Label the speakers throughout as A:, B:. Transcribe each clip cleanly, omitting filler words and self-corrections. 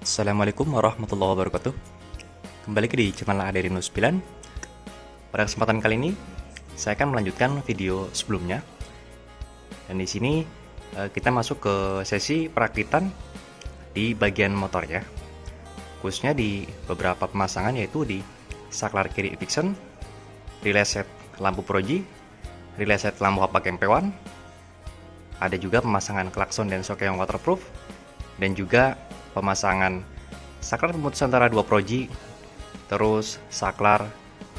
A: Assalamualaikum warahmatullahi wabarakatuh. Kembali ke di channel Aderino 9. Pada kesempatan kali ini, saya akan melanjutkan video sebelumnya. Dan di sini kita masuk ke sesi perakitan di bagian motor ya. Khususnya di beberapa pemasangan, yaitu di saklar kiri Vixion, relay set lampu proji, relay set lampu hapak MP1, ada juga pemasangan klakson dan shock yang waterproof, dan juga pemasangan saklar pemutus antara dua proji, terus saklar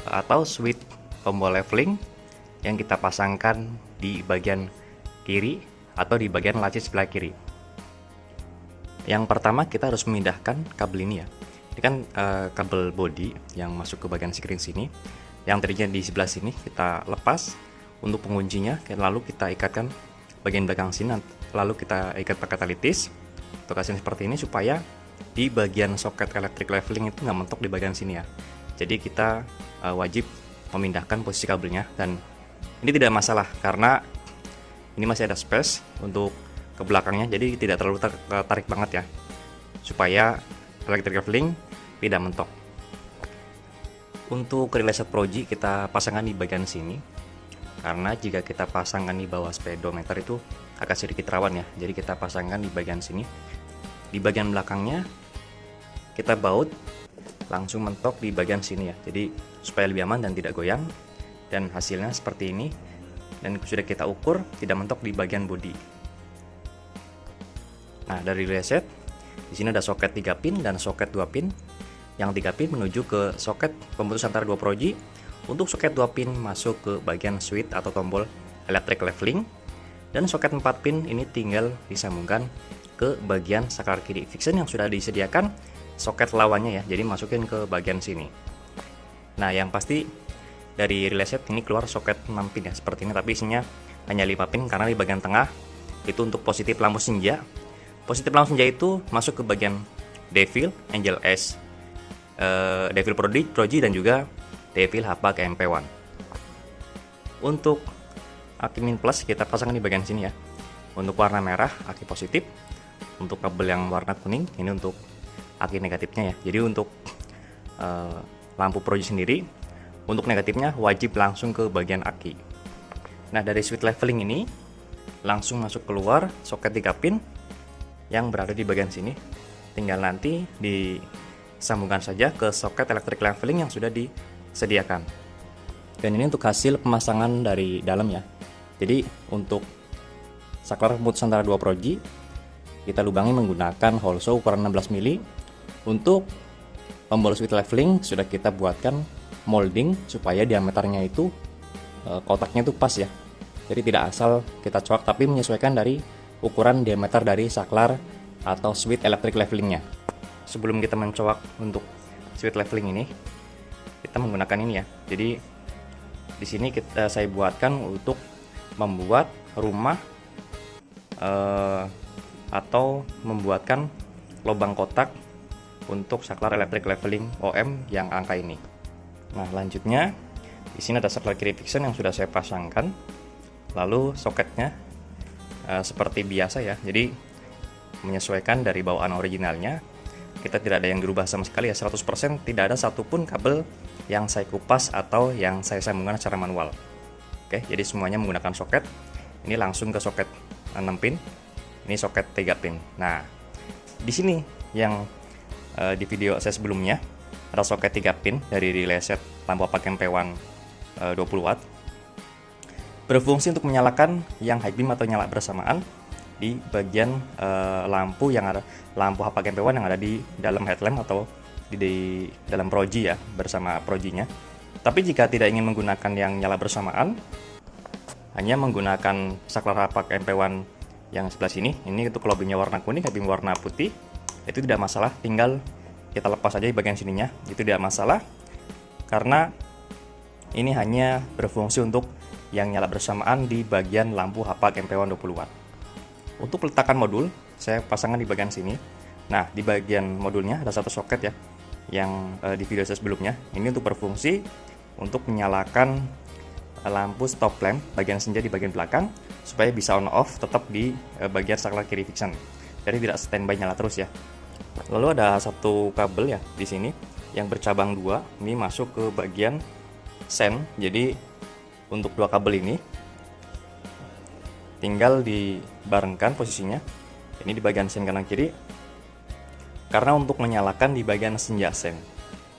A: atau switch tombol leveling yang kita pasangkan di bagian kiri atau di bagian laci sebelah kiri. Yang pertama kita harus memindahkan kabel ini ya. Ini kan kabel body yang masuk ke bagian screen sini. Yang tadinya di sebelah sini kita lepas untuk penguncinya, lalu kita ikatkan bagian belakang sini, lalu kita ikat pakai tali tis. Untuk hasil seperti ini supaya di bagian soket electric leveling itu nggak mentok di bagian sini ya. Jadi kita wajib memindahkan posisi kabelnya, dan ini tidak masalah karena ini masih ada space untuk ke belakangnya, jadi tidak terlalu tarik banget ya, supaya electric leveling tidak mentok. Untuk relay set proji kita pasangkan di bagian sini, karena jika kita pasangkan di bawah speedometer itu agak sedikit rawan ya. Jadi kita pasangkan di bagian sini. Di bagian belakangnya kita baut langsung mentok di bagian sini ya. Jadi supaya lebih aman dan tidak goyang. Dan hasilnya seperti ini. Dan sudah kita ukur tidak mentok di bagian bodi. Nah, dari relay set di sini ada soket 3 pin dan soket 2 pin. Yang 3 pin menuju ke soket pemutus antara dua proji. Untuk soket 2 pin masuk ke bagian switch atau tombol electric leveling, dan soket 4 pin ini tinggal disambungkan ke bagian saklar kiri Vixion yang sudah disediakan soket lawannya ya, jadi masukin ke bagian sini. Nah, yang pasti dari relay set ini keluar soket 6 pin ya, seperti ini, tapi isinya hanya 5 pin karena di bagian tengah itu untuk positif lampu senja. Positif lampu senja itu masuk ke bagian Devil, Angel S, Devil Proji dan juga Devil hapak MP1. Untuk aki min plus kita pasangkan di bagian sini ya. Untuk warna merah aki positif, untuk kabel yang warna kuning ini untuk aki negatifnya ya. Jadi untuk lampu proji sendiri, untuk negatifnya wajib langsung ke bagian aki. Nah, dari switch leveling ini langsung masuk keluar soket 3 pin yang berada di bagian sini. Tinggal nanti disambungkan saja ke soket electric leveling yang sudah disediakan. Dan ini untuk hasil pemasangan dari dalam ya. Jadi untuk saklar pemutus antara dua proji kita lubangi menggunakan hole saw ukuran 16 mili. Untuk tombol switch leveling sudah kita buatkan molding supaya diameternya itu kotaknya itu pas ya. Jadi tidak asal kita coak, tapi menyesuaikan dari ukuran diameter dari saklar atau switch electric levelingnya. Sebelum kita mencoak untuk switch leveling ini, kita menggunakan ini ya. Jadi di sini saya buatkan untuk membuat rumah atau membuatkan lubang kotak untuk saklar electric leveling OM yang angka ini. Nah, lanjutnya di sini ada saklar kiri Vixion yang sudah saya pasangkan. Lalu soketnya seperti biasa ya. Jadi menyesuaikan dari bawaan originalnya. Kita tidak ada yang dirubah sama sekali ya, 100%, tidak ada satupun kabel yang saya kupas atau yang saya sambungkan secara manual. Oke, jadi semuanya menggunakan soket. Ini langsung ke soket 6 pin. Ini soket 3 pin. Nah, di sini yang di video saya sebelumnya ada soket 3 pin dari relay set lampu hapak MP1 20 watt. Berfungsi untuk menyalakan yang high beam atau nyala bersamaan di bagian lampu yang ada, lampu hapak MP1 yang ada di dalam headlamp atau di dalam proji ya, bersama projinya. Tapi jika tidak ingin menggunakan yang nyala bersamaan, hanya menggunakan saklar hapak MP1 yang sebelah sini, ini untuk lobbynya warna kuning, high beam warna putih, itu tidak masalah, tinggal kita lepas aja di bagian sininya, itu tidak masalah karena ini hanya berfungsi untuk yang nyala bersamaan di bagian lampu hapak MP1 20 watt. Untuk peletakan modul, saya pasangkan di bagian sini. Nah, di bagian modulnya ada satu soket ya, yang di video saya sebelumnya. Ini untuk berfungsi untuk menyalakan lampu stop lamp bagian senja di bagian belakang, supaya bisa on off tetap di bagian saklar kiri Vixion. Jadi tidak standby nyala terus ya. Lalu ada satu kabel ya di sini yang bercabang dua, ini masuk ke bagian sen. Jadi untuk dua kabel ini tinggal dibarengkan posisinya. Ini di bagian sen kanan kiri. Karena untuk menyalakan di bagian senja sen.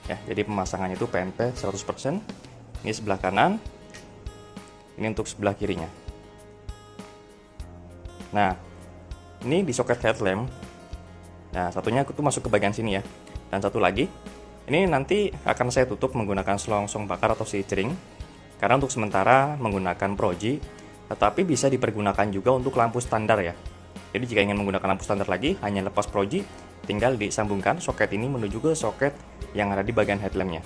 A: Ya, jadi pemasangannya itu PNP 100%. Ini sebelah kanan. Ini untuk sebelah kirinya. Nah, ini di soket headlamp. Nah, satunya itu masuk ke bagian sini ya. Dan satu lagi, ini nanti akan saya tutup menggunakan selongsong bakar atau seiring. Karena untuk sementara menggunakan proji, tetapi bisa dipergunakan juga untuk lampu standar ya. Jadi jika ingin menggunakan lampu standar lagi, hanya lepas proji, tinggal disambungkan soket ini menuju ke soket yang ada di bagian headlampnya.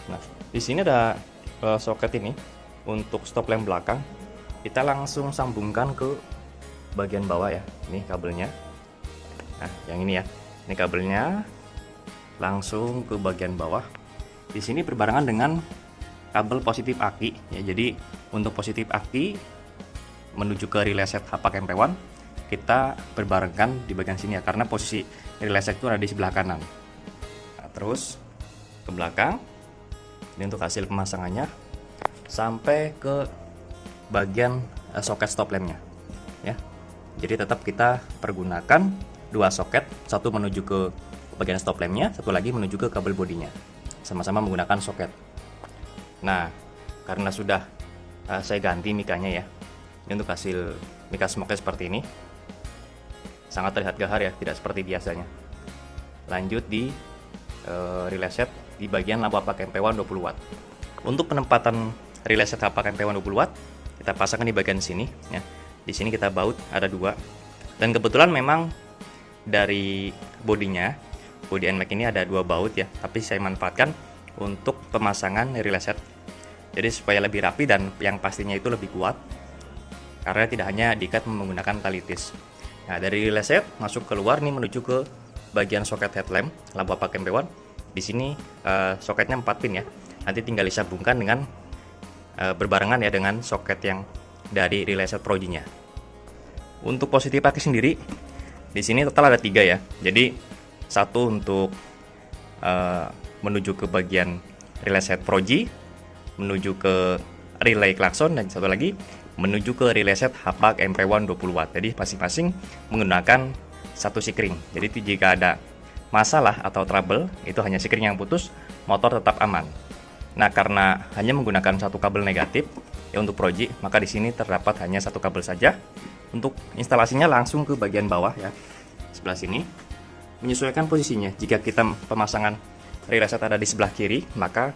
A: Nah, di sini ada soket ini untuk stop lamp belakang. Kita langsung sambungkan ke bagian bawah ya. Ini kabelnya. Nah, yang ini ya. Ini kabelnya langsung ke bagian bawah. Di sini berbarengan dengan kabel positif aki ya. Jadi untuk positif aki menuju ke relay set hapak MP1 kita berbarengkan di bagian sini ya, karena posisi relay set itu ada di sebelah kanan. Nah, terus ke belakang. Ini untuk hasil pemasangannya sampai ke bagian soket stop lampnya ya. Jadi tetap kita pergunakan dua soket, satu menuju ke bagian stop lampnya, satu lagi menuju ke kabel bodinya. Sama-sama menggunakan soket. Nah, karena sudah saya ganti mikanya ya. Ini untuk hasil mika smoke seperti ini. Sangat terlihat gahar ya, tidak seperti biasanya. Lanjut di relay set di bagian lampu hapak MP1 20 watt. Untuk penempatan relay set hapak MP1 20 watt, kita pasangkan di bagian sini ya. Di sini kita baut ada dua. Dan kebetulan memang dari bodinya, bodi NMAX ini ada dua baut ya, tapi saya manfaatkan untuk pemasangan relay set. Jadi supaya lebih rapi dan yang pastinya itu lebih kuat. Karena tidak hanya diikat menggunakan tali tis. Nah, dari relay set masuk keluar nih menuju ke bagian soket headlamp lampu hapak MP1. Di sini soketnya 4 pin ya. Nanti tinggal disambungkan dengan berbarengan ya dengan soket yang dari relay set projinya. Untuk positif aki sendiri di sini total ada 3 ya. Jadi satu untuk menuju ke bagian relay set proji, menuju ke relay klakson, dan satu lagi menuju ke relay set hapak MP1 20 watt. Jadi masing-masing menggunakan satu sikring. Jadi jika ada masalah atau trouble, itu hanya sikring yang putus, motor tetap aman. Nah, karena hanya menggunakan satu kabel negatif ya untuk proji, maka di sini terdapat hanya satu kabel saja. Untuk instalasinya langsung ke bagian bawah ya, sebelah sini. Menyesuaikan posisinya. Jika kita pemasangan relay set ada di sebelah kiri, maka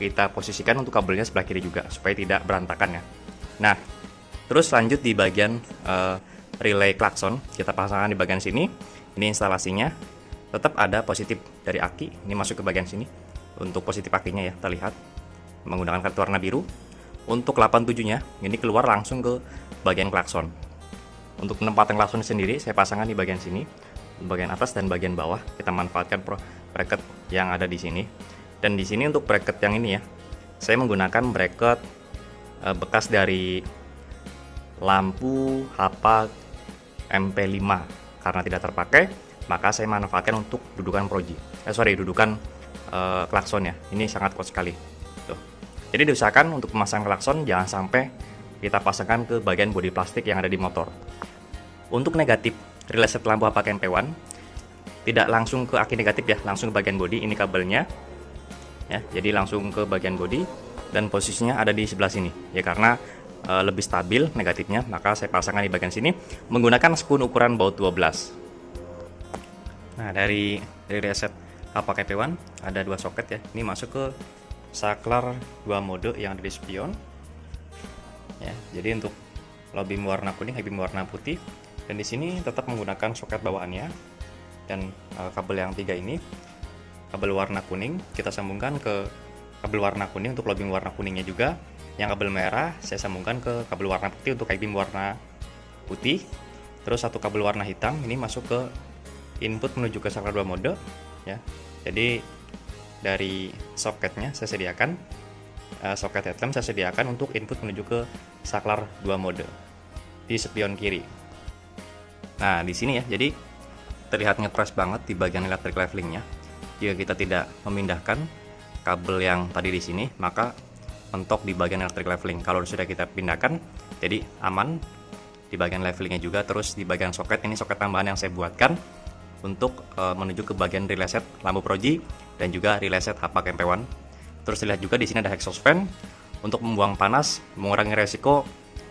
A: kita posisikan untuk kabelnya sebelah kiri juga supaya tidak berantakan ya. Nah, terus lanjut di bagian relay klakson, kita pasangkan di bagian sini. Ini instalasinya tetap ada positif dari aki. Ini masuk ke bagian sini. Untuk positif akinya ya, terlihat menggunakan kartu warna biru. Untuk 87-nya ini keluar langsung ke bagian klakson. Untuk penempatan klakson sendiri saya pasangkan di bagian sini, bagian atas dan bagian bawah. Kita manfaatkan bracket yang ada di sini. Dan di sini untuk bracket yang ini ya, saya menggunakan bracket bekas dari lampu hapak MP5 karena tidak terpakai, maka saya manfaatkan untuk dudukan proji. Dudukan klakson ya. Ini sangat kuat sekali. Tuh. Jadi diusahakan untuk memasang klakson jangan sampai kita pasangkan ke bagian bodi plastik yang ada di motor. Untuk negatif relay set lampu hapak MP1 tidak langsung ke aki negatif ya, langsung ke bagian bodi. Ini kabelnya. Ya, jadi langsung ke bagian bodi dan posisinya ada di sebelah sini. Ya karena lebih stabil negatifnya, maka saya pasangkan di bagian sini menggunakan spoon ukuran baut 12. Nah, dari relay set hapak MP1 ada dua soket ya. Ini masuk ke saklar 2 mode yang ada di spion. Ya, jadi untuk low beam warna kuning, high beam warna putih. Dan di sini tetap menggunakan soket bawaannya. Dan kabel yang 3 ini, kabel warna kuning kita sambungkan ke kabel warna kuning untuk low beam warna kuningnya juga. Yang kabel merah saya sambungkan ke kabel warna putih untuk high beam warna putih. Terus satu kabel warna hitam ini masuk ke input menuju ke saklar 2 mode ya. Jadi dari soketnya saya sediakan soket headlamp saya sediakan untuk input menuju ke saklar 2 mode di spion kiri. Nah, di sini ya. Jadi terlihat ngepres banget di bagian electric levelingnya. Jika kita tidak memindahkan kabel yang tadi di sini, maka mentok di bagian electric leveling. Kalau sudah kita pindahkan, jadi aman di bagian levelingnya juga. Terus di bagian soket, ini soket tambahan yang saya buatkan untuk menuju ke bagian relay set lampu proji dan juga relay set HPAC MP1. Terus dilihat juga di sini ada exhaust fan untuk membuang panas, mengurangi resiko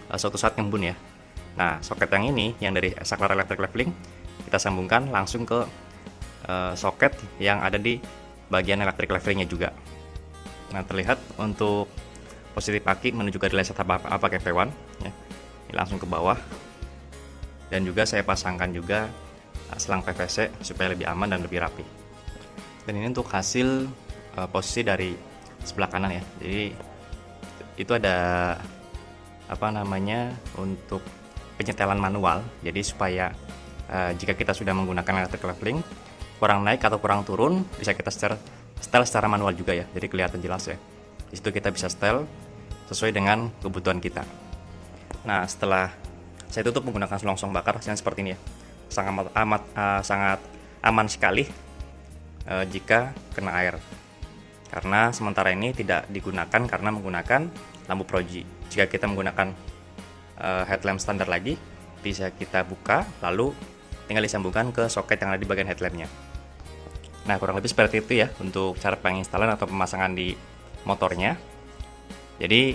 A: suatu saat ngembun ya. Nah, soket yang ini yang dari saklar electric leveling kita sambungkan langsung ke soket yang ada di bagian electric levelingnya juga. Nah, terlihat untuk positif aki menuju ke relay set HPAC MP1 ya. Ini langsung ke bawah. Dan juga saya pasangkan juga selang PVC supaya lebih aman dan lebih rapi. Dan ini untuk hasil posisi dari sebelah kanan ya. Jadi itu ada untuk penyetelan manual. Jadi supaya jika kita sudah menggunakan electric leveling kurang naik atau kurang turun, bisa kita setel secara manual juga ya. Jadi kelihatan jelas ya. Di situ kita bisa setel sesuai dengan kebutuhan kita. Nah, setelah saya tutup menggunakan selongsong bakar yang seperti ini ya. Sangat aman sekali jika kena air. Karena sementara ini tidak digunakan karena menggunakan lampu proji. Jika kita menggunakan headlamp standar lagi, bisa kita buka lalu tinggal disambungkan ke soket yang ada di bagian headlampnya. Nah, kurang lebih seperti itu ya untuk cara penginstalan atau pemasangan di motornya. Jadi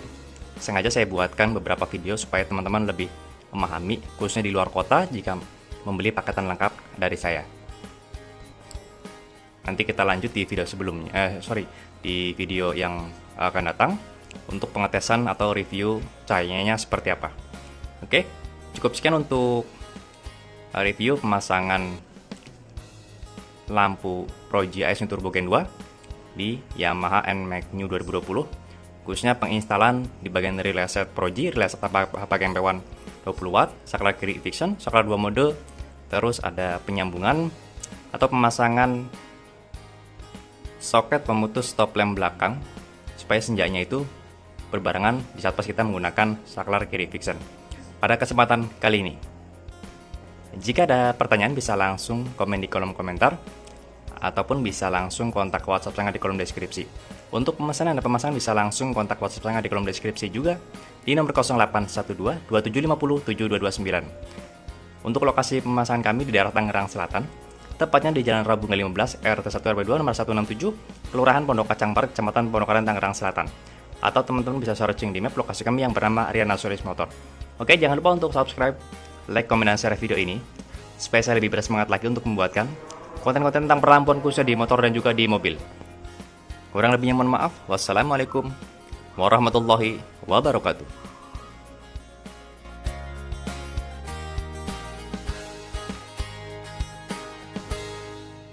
A: sengaja saya buatkan beberapa video supaya teman-teman lebih memahami, khususnya di luar kota jika membeli paketan lengkap dari saya. Nanti kita lanjut di video sebelumnya, di video yang akan datang untuk pengetesan atau review cahayanya seperti apa. Oke, cukup sekian untuk review pemasangan lampu Proji AS Turbo Gen 2 di Yamaha NMAX New 2020, khususnya penginstalan di bagian relay set Proji, relay set HPAC MP1 20 watt, saklar kiri Viction, saklar 2 mode, terus ada penyambungan atau pemasangan soket pemutus stop lamp belakang supaya senjanya itu berbarengan di saat pas kita menggunakan saklar kiri Viction. Pada kesempatan kali ini, jika ada pertanyaan bisa langsung komen di kolom komentar ataupun bisa langsung kontak WhatsApp saya di kolom deskripsi. Untuk pemesanan dan pemasangan bisa langsung kontak WhatsApp saya di kolom deskripsi juga di nomor 0812 2750 7229. Untuk lokasi pemasangan kami di daerah Tangerang Selatan, tepatnya di Jalan Rabunga 15 RT 1 RW 2 nomor 167, Kelurahan Pondok Kacang Park, Kecamatan Pondokaran, Tangerang Selatan. Atau teman-teman bisa searching di map lokasi kami yang bernama Ariana Sulis Motor. Oke, jangan lupa untuk subscribe, like, komen, dan share video ini supaya saya lebih bersemangat lagi untuk membuatkan konten-konten tentang perlampuan khususnya di motor dan juga di mobil. Kurang lebihnya mohon maaf. Wassalamualaikum warahmatullahi wabarakatuh.